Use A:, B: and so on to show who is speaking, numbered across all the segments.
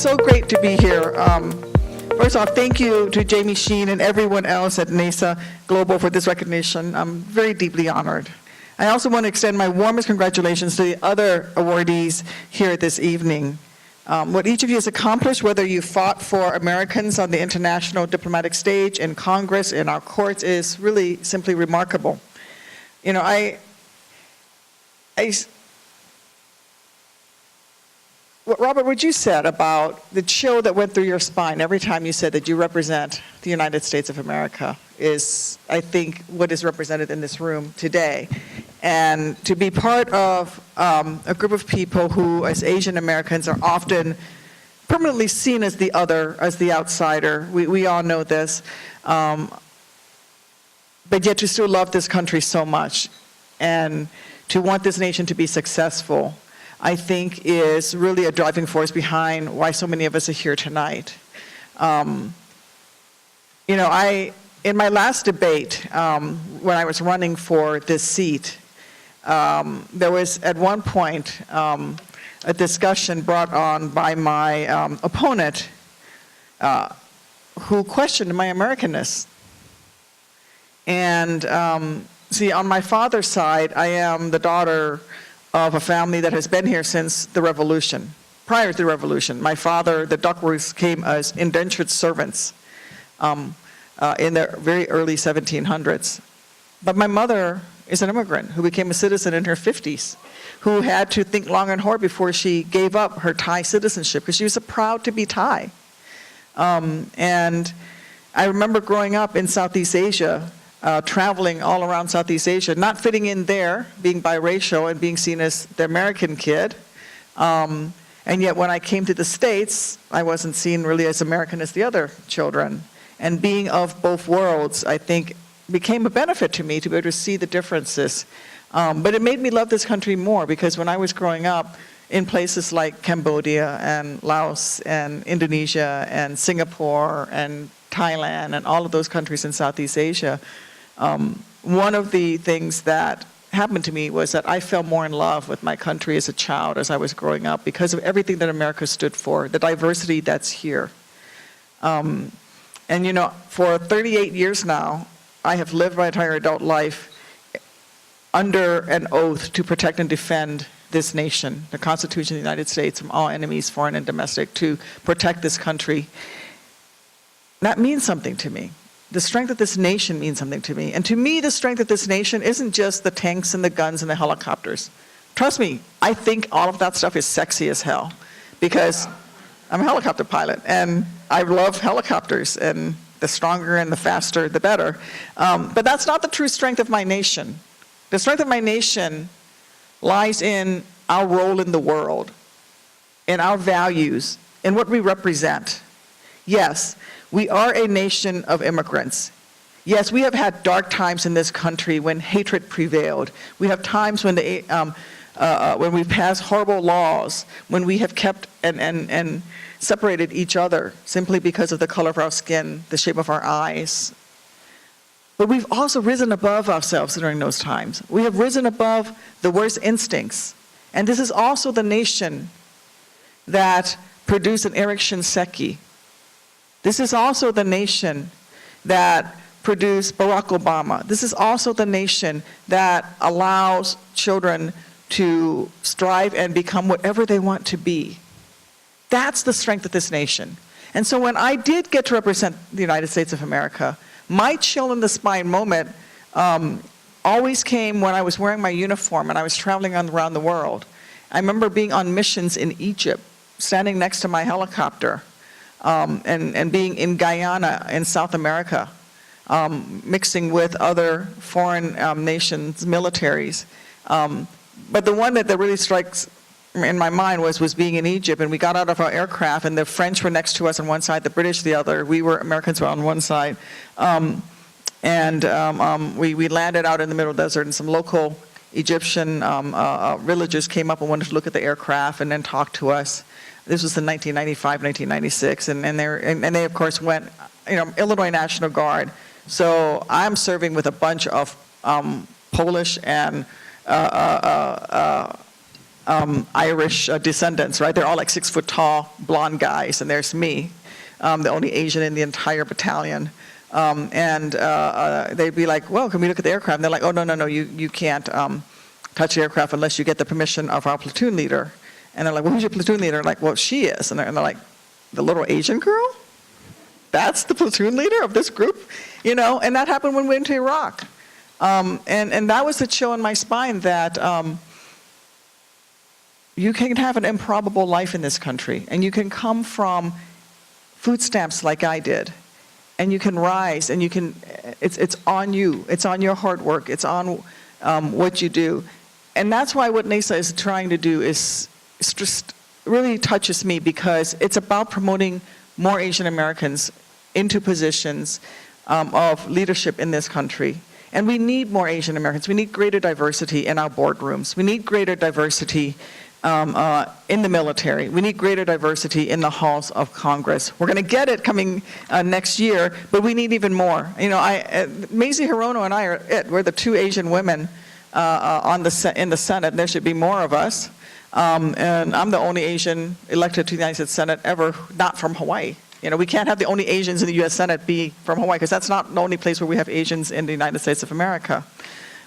A: so great to be here. First off, thank you to Jamie Sheen and everyone else at naisA Global for this recognition. I'm very deeply honored. I also want to extend my warmest congratulations to the other awardees here this evening. What each of you has accomplished, whether you fought for Americans on the international diplomatic stage, in Congress, in our courts, is really simply remarkable. You know, Robert, what you said about the chill that went through your spine every time you said that you represent the United States of America is, I think, what is represented in this room today. And to be part of a group of people who, as Asian Americans, are often permanently seen as the other, as the outsider. We all know this. But yet to still love this country so much and to want this nation to be successful, I think is really a driving force behind why so many of us are here tonight. You know, in my last debate, when I was running for this seat, there was at one point a discussion brought on by my opponent who questioned my Americanness. And see, on my father's side, I am the daughter of a family that has been here since the Revolution. Prior to the Revolution, my father, the Duckworths, came as indentured servants in the very early 1700s. But my mother is an immigrant who became a citizen in her 50s, who had to think long and hard before she gave up her Thai citizenship, because she was so proud to be Thai. And I remember growing up in Southeast Asia, traveling all around Southeast Asia, not fitting in there, being biracial and being seen as the American kid. And yet when I came to the States, I wasn't seen really as American as the other children. And being of both worlds, I think, became a benefit to me to be able to see the differences. But it made me love this country more, because when I was growing up in places like Cambodia and Laos and Indonesia and Singapore and Thailand and all of those countries in Southeast Asia, one of the things that happened to me was that I fell more in love with my country as a child as I was growing up, because of everything that America stood for, the diversity that's here. And you know, for 38 years now, I have lived my entire adult life under an oath to protect and defend this nation, the Constitution of the United States, from all enemies, foreign and domestic, to protect this country. That means something to me. The strength of this nation means something to me. And to me, the strength of this nation isn't just the tanks and the guns and the helicopters. Trust me, I think all of that stuff is sexy as hell, because I'm a helicopter pilot and I love helicopters, and the stronger and the faster, the better. But that's not the true strength of my nation. The strength of my nation lies in our role in the world, in our values, in what we represent. Yes, we are a nation of immigrants. Yes, we have had dark times in this country when hatred prevailed. We have times when we've passed horrible laws, when we have kept and separated each other simply because of the color of our skin, the shape of our eyes. But we've also risen above ourselves during those times. We have risen above the worst instincts. And this is also the nation that produced an Eric Shinseki. This is also the nation that produced Barack Obama. This is also the nation that allows children to strive and become whatever they want to be. That's the strength of this nation. And so when I did get to represent the United States of America, my chill in the spine moment always came when I was wearing my uniform and I was traveling around the world. I remember being on missions in Egypt, standing next to my helicopter, and being in Guyana in South America, mixing with other foreign nations' militaries. But the one that really strikes in my mind was being in Egypt, and we got out of our aircraft, and the French were next to us on one side, the British the other. Americans were on one side. We landed out in the middle of the desert, and some local Egyptian villagers came up and wanted to look at the aircraft and then talk to us. This was in 1995, 1996, and they of course went, Illinois National Guard. So I'm serving with a bunch of Polish and Irish descendants, right? They're all like 6 foot tall, blonde guys, and there's me, the only Asian in the entire battalion. They'd be like, well, can we look at the aircraft? And they're like, oh, no, you can't touch the aircraft unless you get the permission of our platoon leader. And they're like, well, who's your platoon leader? I'm like, well, she is. And they're like, the little Asian girl? That's the platoon leader of this group? You know, and that happened when we went to Iraq. And that was the chill in my spine that you can have an improbable life in this country, and you can come from food stamps like I did, and you can rise, and you can, it's on you. It's on your hard work. It's on what you do. And that's why what naisA is trying to do is just really touches me, because it's about promoting more Asian Americans into positions of leadership in this country. And we need more Asian Americans. We need greater diversity in our boardrooms. We need greater diversity in the military. We need greater diversity in the halls of Congress. We're going to get it coming next year, but we need even more. You know, Mazie Hirono and I are it. We're the 2 Asian women in the Senate, and there should be more of us. And I'm the only Asian elected to the United States Senate ever not from Hawaii. You know, we can't have the only Asians in the U.S. Senate be from Hawaii, because that's not the only place where we have Asians in the United States of America.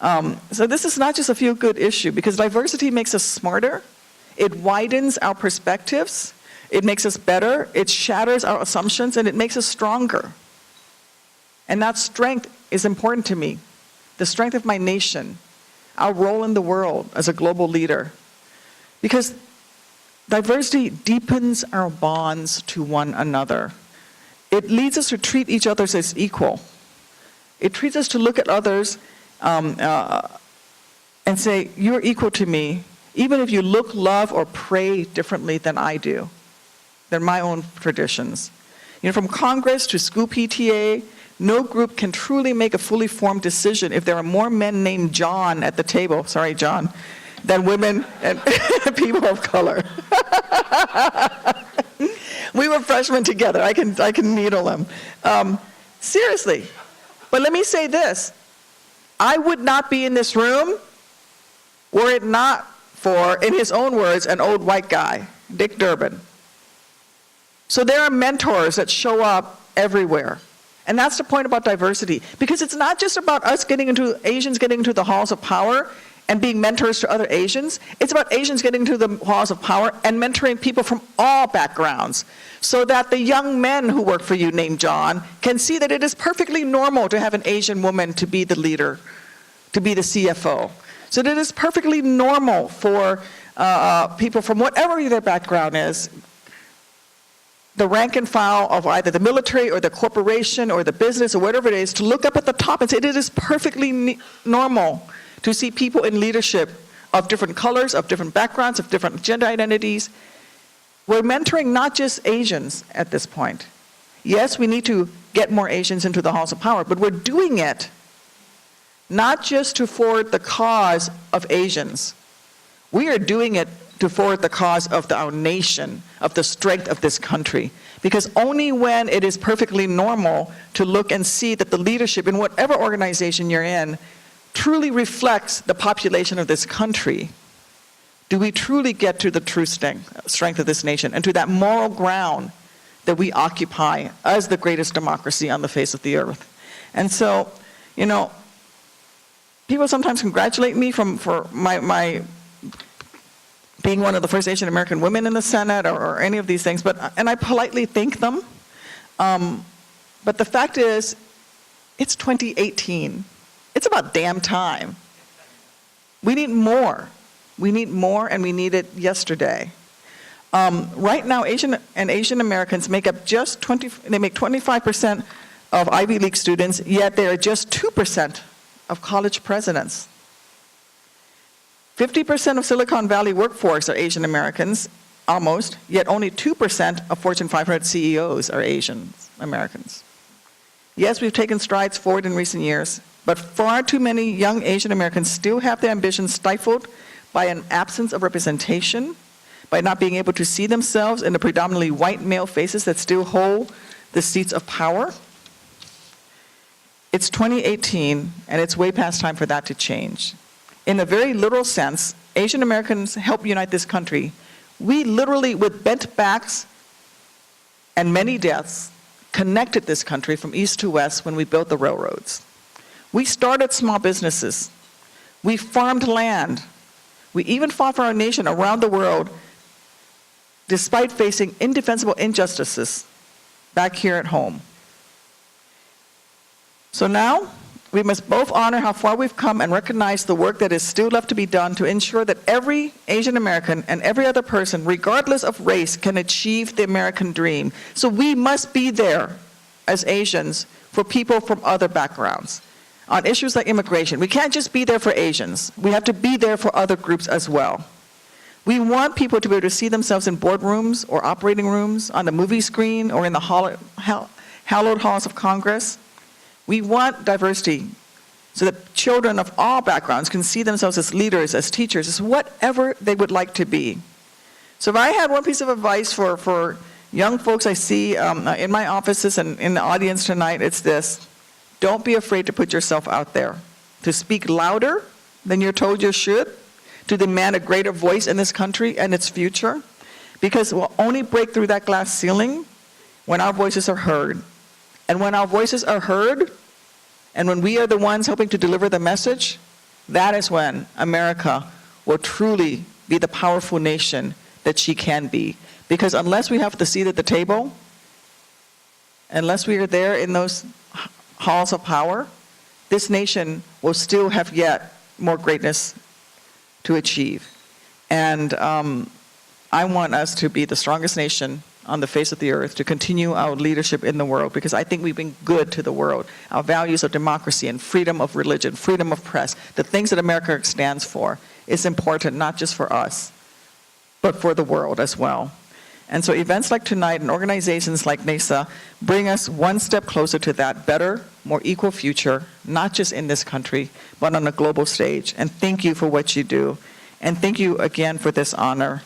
A: So this is not just a feel-good issue, because diversity makes us smarter. It widens our perspectives. It makes us better. It shatters our assumptions, and it makes us stronger. And that strength is important to me. The strength of my nation, our role in the world as a global leader. Because diversity deepens our bonds to one another. It leads us to treat each other as equal. It treats us to look at others and say, you're equal to me, even if you look, love, or pray differently than I do, than my own traditions. You know, from Congress to school PTA, no group can truly make a fully formed decision if there are more men named John at the table, sorry, John, than women and people of color. We were freshmen together. I can needle them. Seriously. But let me say this. I would not be in this room were it not for, in his own words, an old white guy, Dick Durbin. So there are mentors that show up everywhere. And that's the point about diversity. Because it's not just about us Asians getting into the halls of power and being mentors to other Asians. It's about Asians getting into the halls of power and mentoring people from all backgrounds, so that the young men who work for you named John can see that it is perfectly normal to have an Asian woman to be the leader, to be the CFO. So that it is perfectly normal for people from whatever their background is, the rank and file of either the military or the corporation or the business or whatever it is, to look up at the top and say it is perfectly normal to see people in leadership of different colors, of different backgrounds, of different gender identities. We're mentoring not just Asians at this point. Yes, we need to get more Asians into the halls of power, but we're doing it not just to forward the cause of Asians. We are doing it to forward the cause of our nation, of the strength of this country. Because only when it is perfectly normal to look and see that the leadership in whatever organization you're in truly reflects the population of this country, do we truly get to the true strength of this nation and to that moral ground that we occupy as the greatest democracy on the face of the earth. And so, you know, people sometimes congratulate me for my being one of the first Asian American women in the Senate or any of these things, and I politely thank them. But the fact is, it's 2018. It's about damn time. We need more. We need more, and we need it yesterday. Right now, Asian Americans make up they make 25% of Ivy League students, yet they are just 2% of college presidents. 50% of Silicon Valley workforce are Asian Americans, almost, yet only 2% of Fortune 500 CEOs are Asian Americans. Yes, we've taken strides forward in recent years, but far too many young Asian Americans still have their ambitions stifled by an absence of representation, by not being able to see themselves in the predominantly white male faces that still hold the seats of power. It's 2018, and it's way past time for that to change. in a very literal sense, Asian Americans help unite this country. We literally, with bent backs and many deaths, connected this country from east to west when we built the railroads. We started small businesses. We farmed land. We even fought for our nation around the world despite facing indefensible injustices back here at home. So now, we must both honor how far we've come and recognize the work that is still left to be done to ensure that every Asian American and every other person, regardless of race, can achieve the American dream. So we must be there as Asians for people from other backgrounds. On issues like immigration, we can't just be there for Asians. We have to be there for other groups as well. We want people to be able to see themselves in boardrooms or operating rooms, on the movie screen, or in the hallowed halls of Congress. We want diversity so that children of all backgrounds can see themselves as leaders, as teachers, as whatever they would like to be. So if I had one piece of advice for young folks I see in my offices and in the audience tonight, it's this: don't be afraid to put yourself out there, to speak louder than you're told you should, to demand a greater voice in this country and its future, because we'll only break through that glass ceiling when our voices are heard. And when our voices are heard, and when we are the ones helping to deliver the message, that is when America will truly be the powerful nation that she can be. Because unless we have the seat at the table, unless we are there in those halls of power, this nation will still have yet more greatness to achieve. And I want us to be the strongest nation on the face of the earth, to continue our leadership in the world, because I think we've been good to the world. Our values of democracy and freedom of religion, freedom of press, the things that America stands for, is important not just for us, but for the world as well. And so events like tonight and organizations like naisA bring us one step closer to that better, more equal future, not just in this country, but on a global stage. And thank you for what you do. And thank you again for this honor.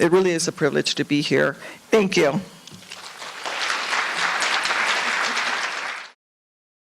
A: It really is a privilege to be here. Thank you.